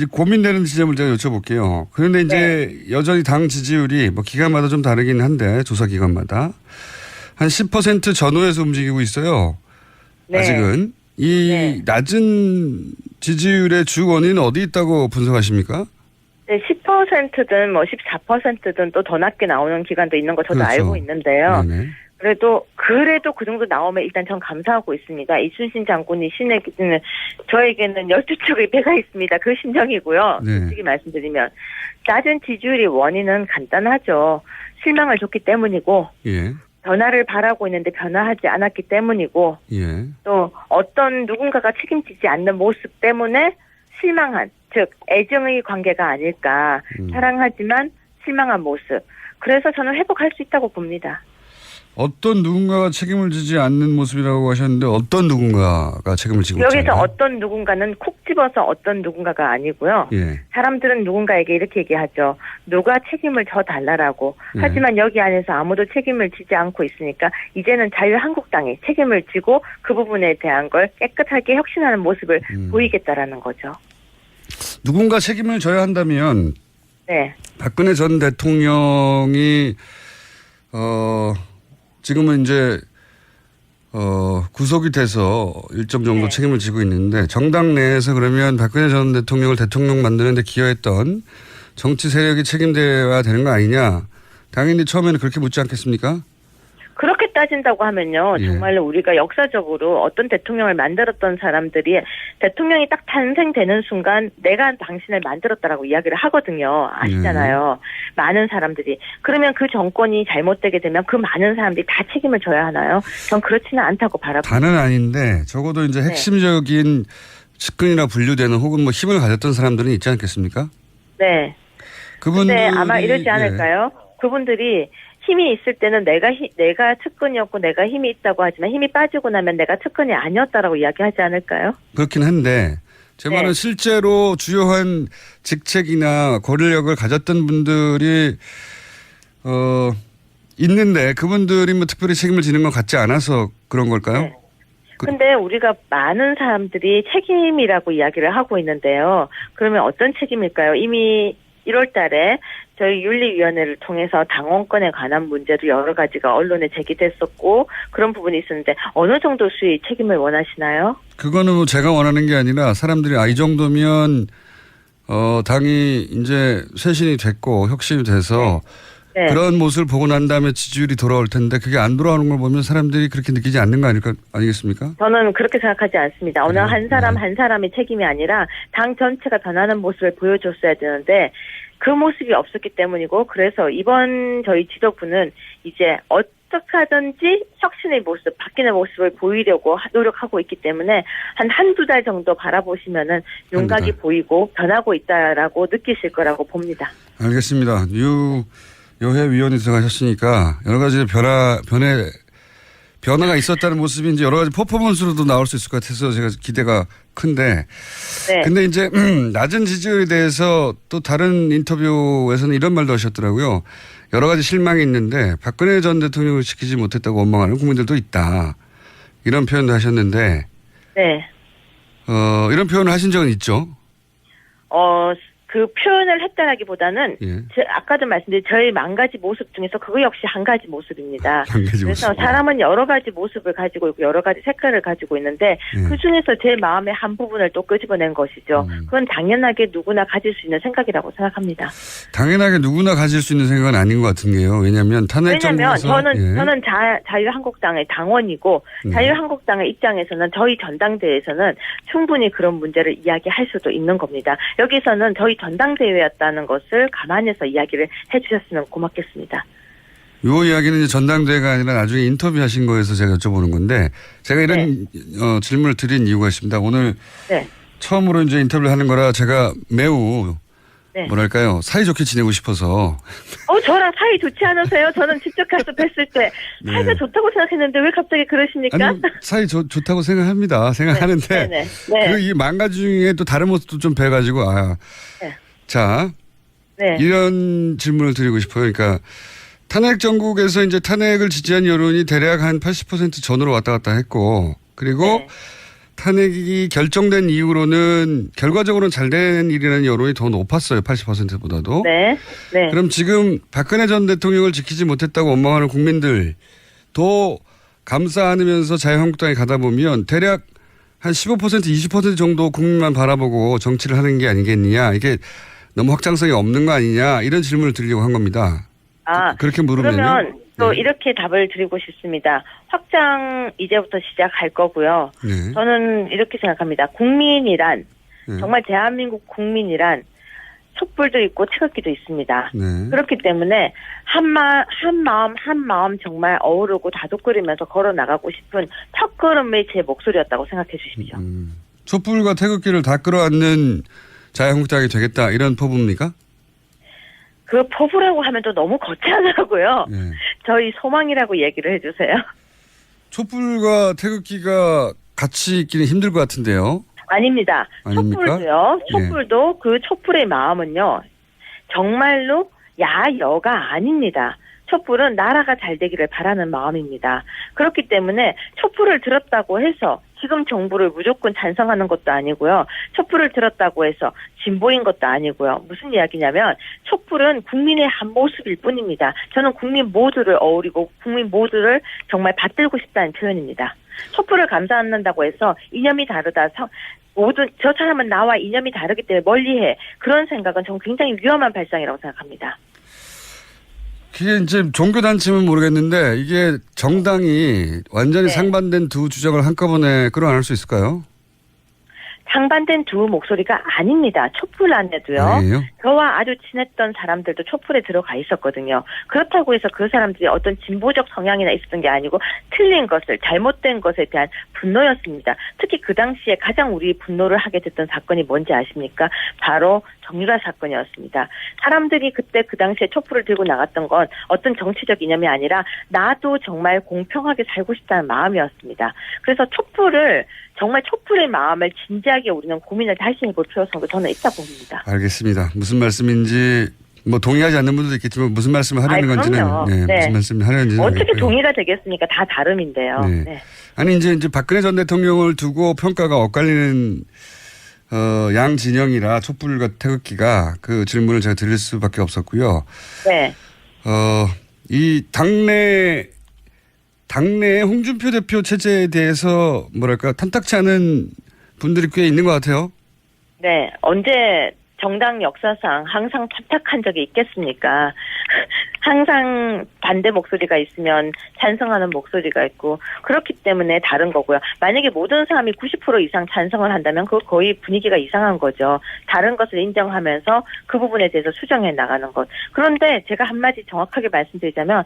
이제 고민되는 지점을 제가 여쭤볼게요. 그런데 이제 여전히 당 지지율이 뭐 기간마다 좀 다르긴 한데 조사 기간마다 한 10% 전후에서 움직이고 있어요. 아직은 이 낮은 지지율의 주 원인은 어디 있다고 분석하십니까? 네, 10%든 뭐 14%든 또 더 낮게 나오는 기간도 있는 거 저도 알고 있는데요. 그래도 그 정도 나오면 일단 전 감사하고 있습니다. 이순신 장군이 신에게는 저에게는 12척의 배가 있습니다. 그 심정이고요. 솔직히 말씀드리면 낮은 지지율의 원인은 간단하죠. 실망을 줬기 때문이고 변화를 바라고 있는데 변화하지 않았기 때문이고 또 어떤 누군가가 책임지지 않는 모습 때문에 실망한, 즉 애정의 관계가 아닐까. 사랑하지만 실망한 모습. 그래서 저는 회복할 수 있다고 봅니다. 어떤 누군가가 책임을 지지 않는 모습이라고 하셨는데 어떤 누군가가 책임을 지고 있잖아요. 여기서 어떤 누군가는 콕 집어서 어떤 누군가가 아니고요. 사람들은 누군가에게 이렇게 얘기하죠. 누가 책임을 져달라고. 하지만 여기 안에서 아무도 책임을 지지 않고 있으니까 이제는 자유한국당이 책임을 지고 그 부분에 대한 걸 깨끗하게 혁신하는 모습을 보이겠다라는 거죠. 누군가 책임을 져야 한다면 박근혜 전 대통령이 지금은 이제 구속이 돼서 일정 정도 책임을 지고 있는데 정당 내에서 그러면 박근혜 전 대통령을 대통령 만드는 데 기여했던 정치 세력이 책임져야 되는 거 아니냐. 당연히 처음에는 그렇게 묻지 않겠습니까? 그렇게 따진다고 하면요. 정말로 우리가 역사적으로 어떤 대통령을 만들었던 사람들이 대통령이 딱 탄생되는 순간 내가 당신을 만들었다라고 이야기를 하거든요. 아시잖아요. 많은 사람들이. 그러면 그 정권이 잘못되게 되면 그 많은 사람들이 다 책임을 져야 하나요? 전 그렇지는 않다고 바라봅니다. 다는 아닌데 적어도 이제 핵심적인 측근이나 분류되는 혹은 뭐 힘을 가졌던 사람들은 있지 않겠습니까? 네. 근데 아마 이러지 않을까요? 그분들이 힘이 있을 때는 내가 측근이었고 내가 힘이 있다고 하지만 힘이 빠지고 나면 내가 측근이 아니었다라고 이야기하지 않을까요? 그렇긴 한데 제 말은 실제로 주요한 직책이나 권력을 가졌던 분들이 있는데 그분들이 뭐 특별히 책임을 지는 것 같지 않아서 그런 걸까요? 근데 우리가 많은 사람들이 책임이라고 이야기를 하고 있는데요. 그러면 어떤 책임일까요? 이미 1월 달에 저희 윤리위원회를 통해서 당원권에 관한 문제도 여러 가지가 언론에 제기됐었고 그런 부분이 있었는데 어느 정도 수의 책임을 원하시나요? 그거는 뭐 제가 원하는 게 아니라 사람들이 이 정도면 당이 이제 쇄신이 됐고 혁신이 돼서 그런 모습을 보고 난 다음에 지지율이 돌아올 텐데 그게 안 돌아오는 걸 보면 사람들이 그렇게 느끼지 않는 거 아니겠습니까? 저는 그렇게 생각하지 않습니다. 어느 한 사람 한 사람의 책임이 아니라 당 전체가 변하는 모습을 보여줬어야 되는데 그 모습이 없었기 때문이고 그래서 이번 저희 지도부는 이제 어떻게 하든지 혁신의 모습, 바뀌는 모습을 보이려고 노력하고 있기 때문에 한두 달 정도 바라보시면은 윤곽이 보이고 변하고 있다라고 느끼실 거라고 봅니다. 알겠습니다. 유효회 위원이 들어가셨으니까 여러 가지 변화가 있었다는 모습이 이제 여러 가지 퍼포먼스로도 나올 수 있을 것 같아서 제가 기대가 큰데. 근데 이제 낮은 지지율에 대해서 또 다른 인터뷰에서는 이런 말도 하셨더라고요. 여러 가지 실망이 있는데 박근혜 전 대통령을 지키지 못했다고 원망하는 국민들도 있다. 이런 표현도 하셨는데. 이런 표현을 하신 적은 있죠? 그 표현을 했다라기보다는 아까도 말씀드린 저의 만 가지 모습 중에서 그거 역시 한 가지 모습입니다. 그래서 사람은 여러 가지 모습을 가지고 있고 여러 가지 색깔을 가지고 있는데 그중에서 제 마음의 한 부분을 또 끄집어낸 것이죠. 그건 당연하게 누구나 가질 수 있는 생각이라고 생각합니다. 당연하게 누구나 가질 수 있는 생각은 아닌 것 같은 게요. 왜냐하면 저는 자유한국당의 당원이고 자유한국당의 입장에서는 저희 전당대회에서는 충분히 그런 문제를 이야기할 수도 있는 겁니다. 여기서는 저희 전당대회였다는 것을 감안해서 이야기를 해주셨으면 고맙겠습니다. 이 이야기는 이제 전당대회가 아니라 나중에 인터뷰하신 거에서 제가 여쭤보는 건데 제가 이런 질문을 드린 이유가 있습니다. 오늘 처음으로 이제 인터뷰를 하는 거라 제가 매우 뭐랄까요 사이좋게 지내고 싶어서. 저랑 사이 좋지 않으세요? 저는 직접 가서 뵀을 때 사이가 좋다고 생각했는데 왜 갑자기 그러십니까? 아니, 사이 좋다고 생각합니다. 생각하는데 이 만 가지 중에 또 다른 모습도 좀 뵈가지고 자 이런 질문을 드리고 싶어요. 그러니까 탄핵 정국에서 이제 탄핵을 지지한 여론이 대략 한 80% 전으로 왔다 갔다 했고 그리고 탄핵이 결정된 이후로는 결과적으로는 잘 된 일이라는 여론이 더 높았어요. 80%보다도. 네. 네. 그럼 지금 박근혜 전 대통령을 지키지 못했다고 원망하는 국민들 더 감싸 안으면서 자유한국당에 가다 보면 대략 한 15% 20% 정도 국민만 바라보고 정치를 하는 게 아니겠느냐. 이게 너무 확장성이 없는 거 아니냐. 이런 질문을 드리려고 한 겁니다. 그렇게 물으면요. 그러면 또 네. 이렇게 답을 드리고 싶습니다. 확장 이제부터 시작할 거고요. 네. 저는 이렇게 생각합니다. 국민이란 네. 정말 대한민국 국민이란 촛불도 있고 태극기도 있습니다. 네. 그렇기 때문에 한 마음 정말 어우르고 다독거리면서 걸어 나가고 싶은 첫걸음의 제 목소리였다고 생각해 주십시오. 촛불과 태극기를 다 끌어안는 자유한국당이 되겠다 이런 포부입니까? 그 포부라고 하면 또 너무 거창하고요. 네. 저희 소망이라고 얘기를 해주세요. 촛불과 태극기가 같이 있기는 힘들 것 같은데요. 아닙니다. 아닙니까? 촛불도요. 촛불도 그 촛불의 마음은요. 정말로 야여가 아닙니다. 촛불은 나라가 잘 되기를 바라는 마음입니다. 그렇기 때문에 촛불을 들었다고 해서 지금 정부를 무조건 찬성하는 것도 아니고요. 촛불을 들었다고 해서 진보인 것도 아니고요. 무슨 이야기냐면 촛불은 국민의 한 모습일 뿐입니다. 저는 국민 모두를 어우리고 국민 모두를 정말 받들고 싶다는 표현입니다. 촛불을 감싸 안는다고 해서 이념이 다르다. 모두 저 사람은 나와 이념이 다르기 때문에 멀리해. 그런 생각은 저는 굉장히 위험한 발상이라고 생각합니다. 그게 이제 종교단체면 모르겠는데 이게 정당이 완전히 네. 상반된 두 주장을 한꺼번에 끌어안을 수 있을까요? 상반된 두 목소리가 아닙니다. 촛불 안에도요. 아니에요? 저와 아주 친했던 사람들도 촛불에 들어가 있었거든요. 그렇다고 해서 그 사람들이 어떤 진보적 성향이나 있었던 게 아니고 틀린 것을 잘못된 것에 대한 분노였습니다. 특히 그 당시에 가장 우리 분노를 하게 됐던 사건이 뭔지 아십니까? 바로 정유라 사건이었습니다. 사람들이 그때 그 당시에 촛불을 들고 나갔던 건 어떤 정치적 이념이 아니라 나도 정말 공평하게 살고 싶다는 마음이었습니다. 그래서 정말 촛불의 마음을 진지하게 우리는 고민을 다시 해볼 필요성도 저는 있다고 봅니다. 알겠습니다. 무슨 말씀인지 뭐 동의하지 않는 분들도 있겠지만 무슨 말씀을 하려는 건지는 네. 무슨 말씀을 하려는지는 어떻게 알겠고요. 동의가 되겠습니까? 다 다름인데요. 네. 네. 아니 이제 박근혜 전 대통령을 두고 평가가 엇갈리는 양 진영이라 촛불과 태극기가 그 질문을 제가 드릴 수밖에 없었고요. 네. 이 당내 홍준표 대표 체제에 대해서 뭐랄까 탐탁치 않은 분들이 꽤 있는 것 같아요. 네. 언제 정당 역사상 항상 탐탁한 적이 있겠습니까? 항상 반대 목소리가 있으면 찬성하는 목소리가 있고 그렇기 때문에 다른 거고요. 만약에 모든 사람이 90% 이상 찬성을 한다면 그거 거의 분위기가 이상한 거죠. 다른 것을 인정하면서 그 부분에 대해서 수정해 나가는 것. 그런데 제가 한마디 정확하게 말씀드리자면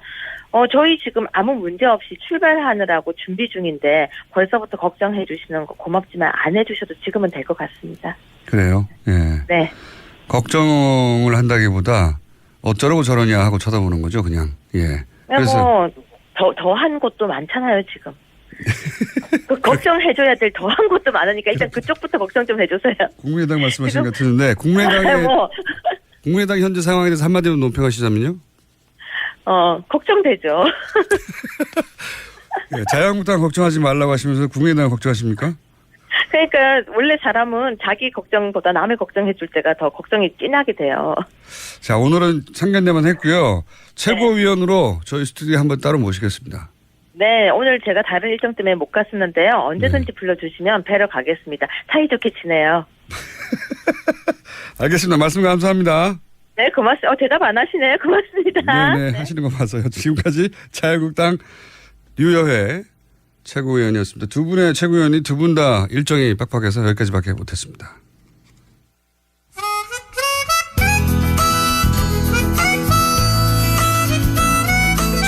저희 지금 아무 문제 없이 출발하느라고 준비 중인데 벌써부터 걱정해 주시는 거 고맙지만 안 해주셔도 지금은 될 것 같습니다. 그래요? 예. 네. 걱정을 한다기보다 어쩌라고 저러냐 하고 쳐다보는 거죠, 그냥. 예. 그래서 더한 것도 많잖아요, 지금. 그 걱정해줘야 될 더한 것도 많으니까 일단 그쪽부터 걱정 좀 해주세요. 국민의당 말씀하시는 것 같은데 국민의당 현재 상황에 대해서 한마디로 논평하시자면요? 걱정되죠. 예, 자유한국당 걱정하지 말라고 하시면서 국민의당 걱정하십니까? 그러니까 원래 사람은 자기 걱정보다 남의 걱정해줄 때가 더 걱정이 진하게 돼요. 자, 오늘은 상견례만 했고요. 최고위원으로 저희 스튜디오에 한번 따로 모시겠습니다. 네, 오늘 제가 다른 일정 때문에 못 갔었는데요. 언제든지 불러주시면 뵈러 가겠습니다. 사이좋게 지내요. 알겠습니다. 말씀 감사합니다. 네, 고맙습니다. 대답 안 하시네요. 고맙습니다. 네, 하시는 거 봐서요. 지금까지 자유한국당 류여회 최고위원이었습니다. 두 분의 최고위원이 두 분 다 일정이 빡빡해서 여기까지밖에 못했습니다.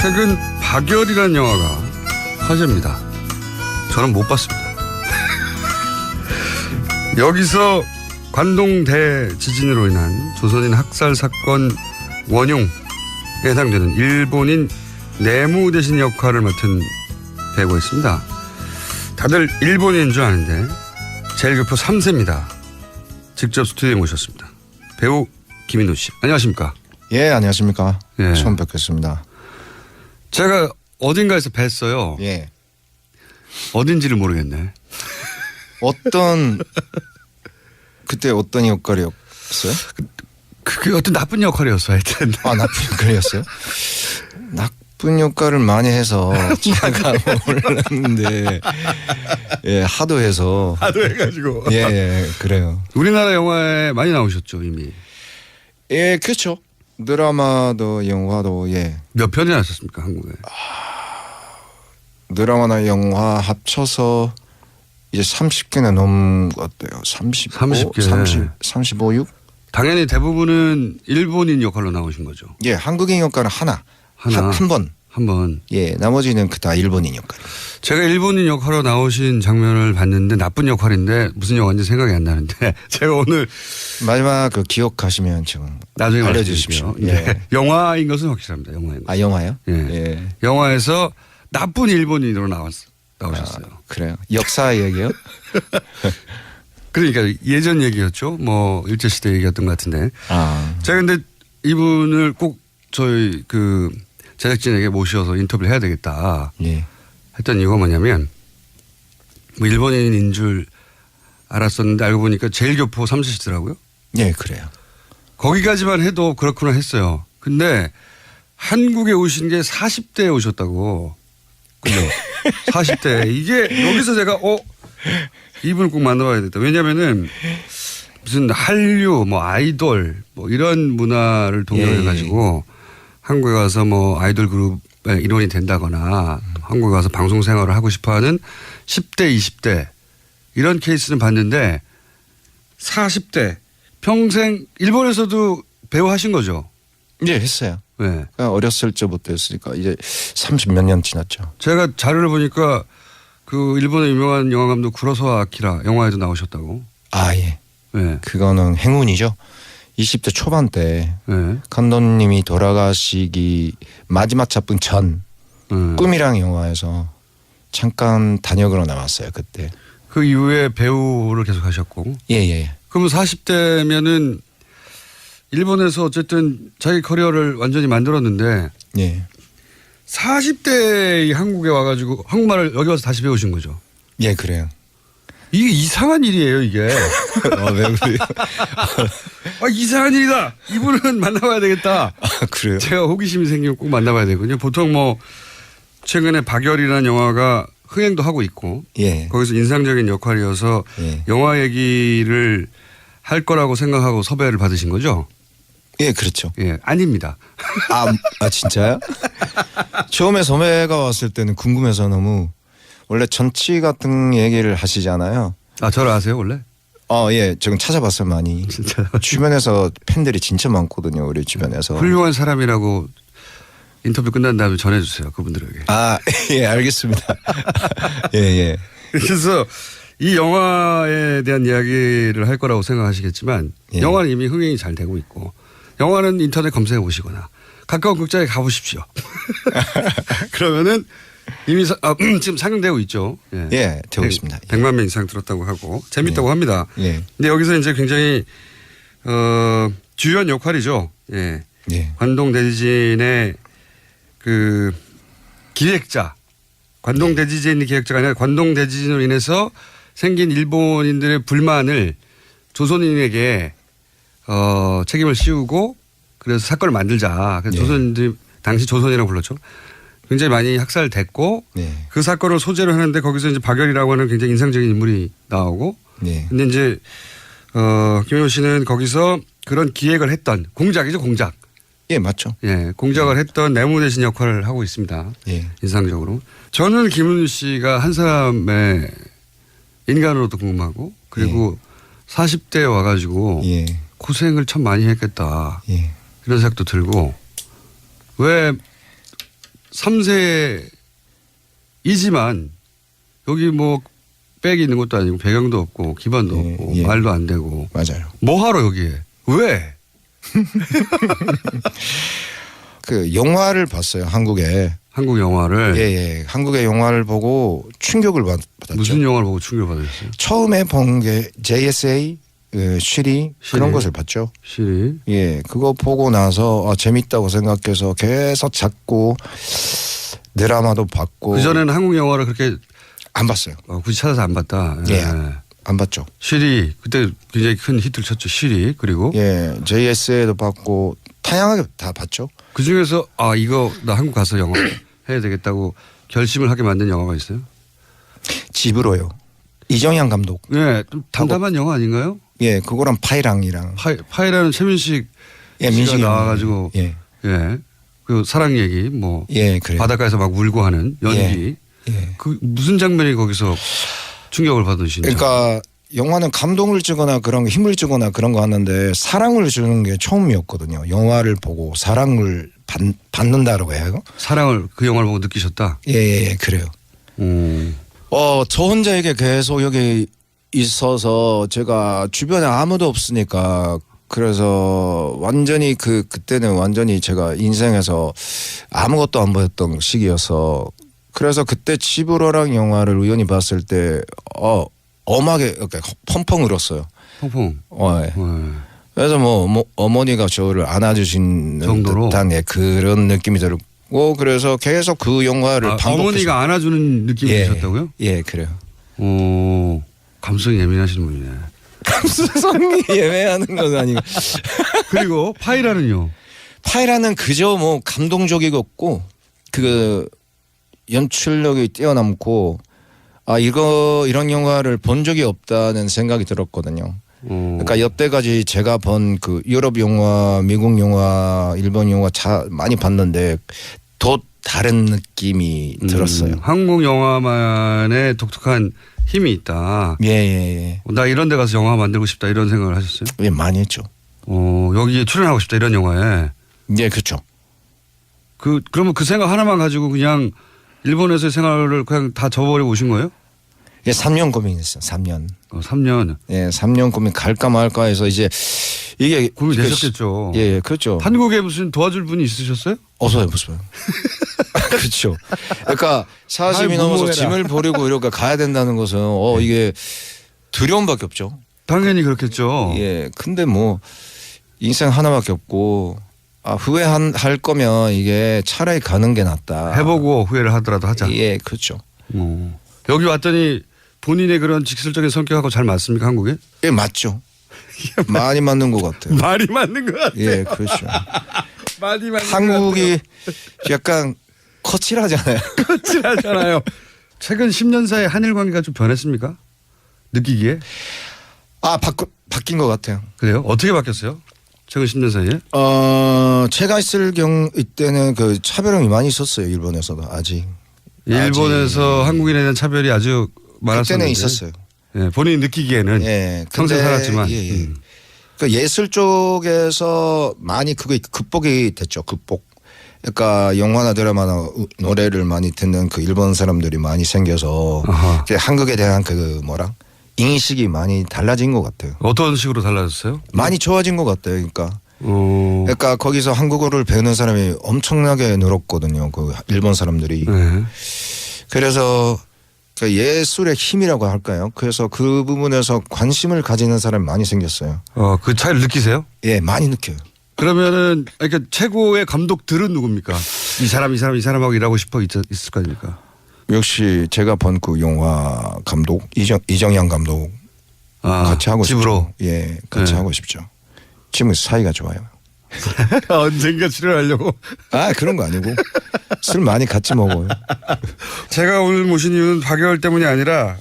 최근 박열이라는 영화가 화제입니다. 저는 못 봤습니다. 여기서 관동 대지진으로 인한 조선인 학살 사건 원흉에 해당되는 일본인 내무 대신 역할을 맡은 배우였습니다. 다들 일본인인 줄 아는데 제일교포 3세입니다. 직접 스튜디오에 모셨습니다. 배우 김인호 씨. 안녕하십니까? 예, 안녕하십니까? 예. 처음 뵙겠습니다. 제가 어딘가에서 뵀어요. 예. 어딘지를 모르겠네. 그때 어떤 역할이었어요? 그게 어떤 나쁜 역할이었어 하여튼. 아, 나쁜 역할이었어요? 나쁜 역할을 많이 해서 제가 몰랐는데 예, 하도 해가지고 예, 그래요. 우리나라 영화에 많이 나오셨죠 이미. 예, 그렇죠. 드라마도 영화도 예. 몇 편이나 하셨습니까 한국에? 드라마나 영화 합쳐서 이제 30개나 넘은 것 같아요. 30개. 35, 6? 당연히 대부분은 일본인 역할로 나오신 거죠. 예, 한국인 역할은 하나. 한 번. 한 번. 예, 나머지는 다 일본인 역할. 제가 일본인 역할로 나오신 장면을 봤는데 나쁜 역할인데 무슨 영화인지 생각이 안 나는데 제가 오늘 마지막 그 기억하시면 지금 나중에 알려주십시오. 예. 네. 영화인 것은 확실합니다. 영화인 것. 아, 영화요? 예. 예. 영화에서 나쁜 일본인으로 나오셨어요. 아, 그래요? 역사 얘기요? 그러니까 예전 얘기였죠. 뭐 일제시대 얘기였던 것 같은데. 아. 제가 근데 이분을 꼭 저희 그 제작진에게 모셔서 인터뷰를 해야 되겠다. 예. 했던 이유가 뭐냐면 뭐 일본인인 줄 알았었는데 알고 보니까 제일교포 사무실이더라고요. 예, 그래요. 거기까지만 해도 그렇구나 했어요. 근데 한국에 오신 게 40대에 오셨다고. 그죠? 40대. 이게 여기서 제가 이분을 꼭 만나봐야겠다. 왜냐면은 무슨 한류, 뭐 아이돌, 뭐 이런 문화를 동경해 가지고 한국에 가서 뭐 아이돌 그룹의 일원이 된다거나 한국에 가서 방송 생활을 하고 싶어 하는 10대, 20대 이런 케이스는 봤는데 40대 평생 일본에서도 배우 하신 거죠? 예, 했어요. 네. 어렸을 때부터 했으니까 이제 30몇 년 지났죠. 제가 자료를 보니까 그 일본의 유명한 영화 감독 구로사와 아키라 영화에도 나오셨다고. 아, 예. 네. 그거는 행운이죠. 20대 초반 때 네. 감독님이 돌아가시기 마지막 작품 전 꿈이랑 영화에서 잠깐 단역으로 나왔어요. 그때. 그 이후에 배우를 계속 하셨고. 예. 그러면 40대면은 일본에서 어쨌든 자기 커리어를 완전히 만들었는데 예. 40대 한국에 와가지고 한국말을 여기 와서 다시 배우신 거죠? 예, 그래요. 이게 이상한 일이에요, 이게. 왜 그래요? 이상한 일이다. 이분은 만나봐야 되겠다. 그래요? 제가 호기심이 생기면 꼭 만나봐야 되거든요. 보통 뭐 최근에 박열이라는 영화가 흥행도 하고 있고 예. 거기서 인상적인 역할이어서 예. 영화 얘기를 할 거라고 생각하고 섭외를 받으신 거죠? 예, 그렇죠. 예, 아닙니다. 아, 진짜요? 처음에 섭외가 왔을 때는 궁금해서 너무 원래 전치 같은 얘기를 하시잖아요. 아, 저를 아세요, 원래? 예, 지금 찾아봤어요, 많이. 진짜. 주변에서 팬들이 진짜 많거든요, 우리 주변에서. 훌륭한 사람이라고 인터뷰 끝난 다음에 전해주세요, 그분들에게. 아, 예, 알겠습니다. 예. 그래서 이 영화에 대한 이야기를 할 거라고 생각하시겠지만 예. 영화는 이미 흥행이 잘 되고 있고 영화는 인터넷 검색해 보시거나 가까운 극장에 가보십시오. 그러면은 이미 지금 상영되고 있죠. 예, 되고 있습니다. 100만 명 이상 들었다고 하고 재밌다고 합니다. 예. 근데 여기서 이제 굉장히 주요한 역할이죠. 예. 관동 대지진의 그 기획자, 관동 대지진의 기획자가 아니라 관동 대지진으로 인해서 생긴 일본인들의 불만을 조선인에게 책임을 씌우고 그래서 사건을 만들자. 그래서 조선인들이 당시 조선이라고 불렀죠. 굉장히 많이 학살됐고 그 사건을 소재로 하는데 거기서 이제 박열이라고 하는 굉장히 인상적인 인물이 나오고 근데 이제 김효 씨는 거기서 그런 기획을 했던 공작이죠, 공작. 예, 맞죠. 예, 공작을 했던 내무 대신 역할을 하고 있습니다. 예. 인상적으로. 저는 김은우 씨가 한 사람의 인간으로도 궁금하고 그리고 40대에 와가지고 고생을 참 많이 했겠다. 이런 생각도 들고 왜 3세이지만 여기 뭐 백이 있는 것도 아니고 배경도 없고 기반도 없고 말도 안 되고. 맞아요. 뭐 하러 여기에? 왜? 그 영화를 봤어요, 한국에. 한국 영화를? 예. 한국의 영화를 보고 충격을 받았죠. 무슨 영화를 보고 충격을 받았어요? 처음에 본 게 JSA 쉬리 그런 것을 봤죠. 쉬리. 예, 그거 보고 나서 재밌다고 생각해서 계속 찾고 드라마도 봤고. 그 전에는 한국 영화를 그렇게 안 봤어요. 굳이 찾아서 안 봤다. 예. 안 봤죠. 시리 그때 굉장히 큰 히트를 쳤죠. 시리 그리고 예, JSA도 봤고 다양하게 다 봤죠. 그 중에서 이거 나 한국 가서 영화 해야 되겠다고 결심을 하게 만든 영화가 있어요? 집으로요. 이정현 감독. 예, 좀 담담한 영화 아닌가요? 예, 그거랑 파이랑이랑. 파이라는 최민식 씨가 나와가지고 예, 그 사랑 얘기 뭐 예, 그래요. 바닷가에서 막 울고 하는 연기. 예. 그 무슨 장면이 거기서 충격을 받으신지. 그러니까 영화는 감동을 주거나 그런 거 힘을 주거나 그런 거 하는데 사랑을 주는 게 처음이었거든요. 영화를 보고 사랑을 받는다라고 해요. 사랑을 그 영화를 보고 느끼셨다? 예, 그래요. 저 혼자에게 계속 여기 있어서 제가 주변에 아무도 없으니까 그래서 완전히 그때는 완전히 제가 인생에서 아무것도 안 보였던 시기여서 그래서 그때 집으로랑 영화를 우연히 봤을 때 엄하게 이렇게 펑펑 울었어요. 펑펑. 네. 그래서 뭐 어머니가 저를 안아주신 정도로? 듯한 그런 느낌이 들고 그래서 계속 그 영화를 반복해서. 어머니가 안아주는 느낌이 드셨다고요? 예, 그래요. 오, 감성이 예민하신 분이네. 감성이 예매하는 건 아니고. 그리고 파이라는요? 파이라는 그저 뭐 감동적이었고 그 연출력이 뛰어남고 이런 영화를 본 적이 없다는 생각이 들었거든요. 그러니까 여태까지 제가 본 그 유럽 영화, 미국 영화, 일본 영화 많이 봤는데 더 다른 느낌이 들었어요. 한국 영화만의 독특한 힘이 있다. 예. 나 이런 데 가서 영화 만들고 싶다 이런 생각을 하셨어요? 예, 많이 했죠. 여기에 출연하고 싶다 이런 영화에. 예, 그렇죠. 그러면 그 생각 하나만 가지고 그냥 일본에서의 생활을 그냥 다 접어버리고 오신 거예요? 예, 3년 고민했어요. 3년. 3년. 예, 3년 고민 갈까 말까 해서 이제 이게 고민되셨겠죠. 예, 그렇죠. 한국에 무슨 도와줄 분이 있으셨어요? 없어요. 그렇죠. 그러니까 40이 넘어서 짐을 버리고 이렇게 가야 된다는 것은 이게 두려움밖에 없죠. 당연히 그렇겠죠. 예, 근데 뭐 인생 하나밖에 없고 후회할 거면 이게 차라리 가는 게 낫다. 해보고 후회를 하더라도 하자. 예, 그렇죠. 여기 왔더니 본인의 그런 직설적인 성격하고 잘 맞습니까, 한국에? 예, 맞죠. 많이 맞는 것 같아요. 많이 맞는 것 같아요. 예, 그렇죠. 많이 맞는 한국이 약간 거칠하잖아요. 거칠하잖아요. 최근 10년 사이 한일 관계가 좀 변했습니까? 느끼기에? 바뀐 것 같아요. 그래요? 어떻게 바뀌었어요? 최근 10년 사이에? 제가 있을 이때는 그 차별형이 많이 있었어요. 일본에서도 아직. 일본에서 한국인에 대한 차별이 아주 많았었는데. 그때는 있었어요. 예, 본인이 느끼기에는. 예, 평생 살았지만. 예. 그 예술 쪽에서 많이 그게 극복이 됐죠. 그러니까 영화나 드라마나 노래를 많이 듣는 그 일본 사람들이 많이 생겨서 한국에 대한 인식이 많이 달라진 것 같아요. 어떤 식으로 달라졌어요? 많이 좋아진 것 같아요. 그러니까 거기서 한국어를 배우는 사람이 엄청나게 늘었거든요. 그 일본 사람들이. 네. 그래서 그 예술의 힘이라고 할까요? 그래서 그 부분에서 관심을 가지는 사람이 많이 생겼어요. 그 차이를 느끼세요? 예, 많이 느껴요. 그러면은 그러니까 최고의 감독들은 누굽니까? 이 사람하고 일하고 싶어 있을 거 아닙니까? 역시 제가 본 그 영화 감독 이정현 감독 같이 하고 집으로. 싶죠. 예, 같이 하고 싶죠. 지금 사이가 좋아요. 언젠가 출연하려고? 그런 거 아니고 술 많이 같이 먹어요. 제가 오늘 모신 이유는 박여월 때문이 아니라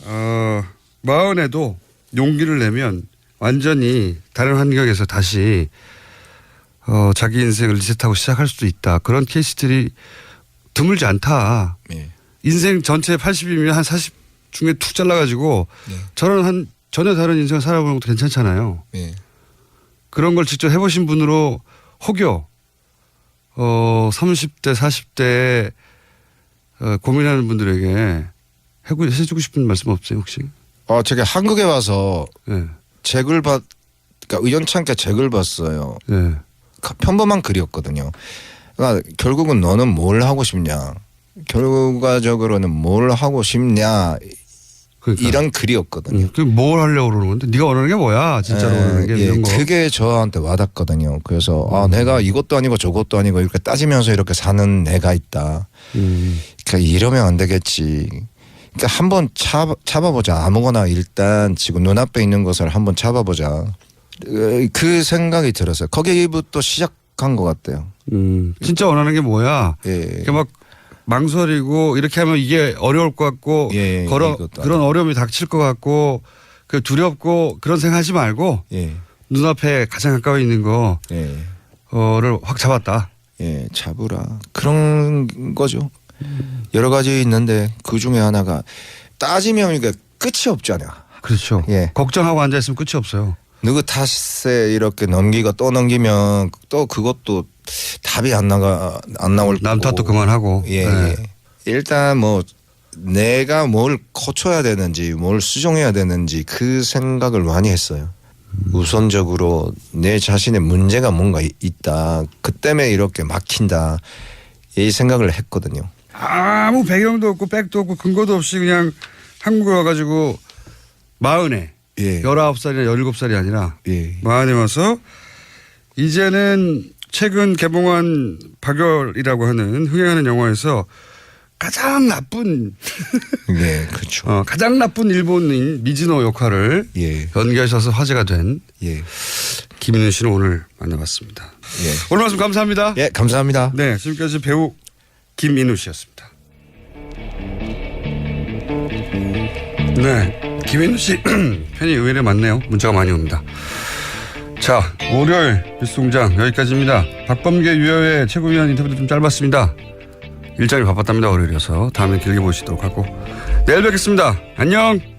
마흔에도 용기를 내면 완전히 다른 환경에서 다시 자기 인생을 리셋하고 시작할 수도 있다. 그런 케이스들이 드물지 않다. 예. 인생 전체 80이면 한 40 중에 툭 잘라가지고 저는 전혀 다른 인생을 살아보는 것도 괜찮잖아요. 예. 그런 걸 직접 해보신 분으로 혹여 30대 40대 고민하는 분들에게 해주고 싶은 말씀 없어요 혹시? 제가 한국에 와서 그러니까 우연찮게 책을 봤어요. 네. 평범한 글이었거든요. 그러니까 결국은 너는 뭘 하고 싶냐. 결과적으로는 뭘 하고 싶냐. 그러니까. 이런 글이었거든요. 뭘 하려고 그러는 건데 네가 원하는 게 뭐야 진짜로 원하는 게 이런 거. 그게 저한테 와닿거든요. 그래서 내가 이것도 아니고 저것도 아니고 이렇게 따지면서 이렇게 사는 애가 있다. 그러니까 이러면 안 되겠지. 그러니까 한번 잡아보자. 아무거나 일단 지금 눈앞에 있는 것을 한번 잡아보자. 그 생각이 들었어요. 거기부터 시작한 것 같아요. 진짜 원하는 게 뭐야? 예. 막 망설이고 이렇게 하면 이게 어려울 것 같고 예, 그런 어려움이 닥칠 것 같고 그 두렵고 그런 생각하지 말고 예. 눈앞에 가장 가까이 있는 거를 확 잡았다. 예, 잡으라. 그런 거죠. 여러 가지 있는데 그 중에 하나가 따지면 이게 끝이 없잖아요. 그렇죠. 예. 걱정하고 앉아있으면 끝이 없어요. 누구 탓에 이렇게 넘기고 또 넘기면 또 그것도 답이 안 나올 남 탓도 그만하고. 예, 네. 예. 일단 뭐 내가 뭘 고쳐야 되는지 뭘 수정해야 되는지 그 생각을 많이 했어요. 우선적으로 내 자신의 문제가 뭔가 있다. 그 때문에 이렇게 막힌다. 이 생각을 했거든요. 아무 배경도 없고 백도 없고 근거도 없이 그냥 한국에 와가지고 40에 예. 19살이나 17살이 아니라 예. 40에 와서 이제는 최근 개봉한 박열이라고 하는 흥행하는 영화에서 가장 나쁜 네, 그렇죠. 가장 나쁜 일본인 미즈노 역할을 예. 연기하셔서 화제가 된 예. 김인우 씨는 오늘 만나봤습니다. 예. 오늘 말씀 감사합니다. 예, 감사합니다. 네, 지금까지 배우 김인우 씨였습니다. 네, 김인우 씨 팬이 의외로 많네요. 문자가 많이 옵니다. 자, 월요일 뉴스공장 여기까지입니다. 박범계 유여의 최고위원 인터뷰도 좀 짧았습니다. 일정이 바빴답니다. 월요일이어서 다음에 길게 보시도록 하고 내일 뵙겠습니다. 안녕.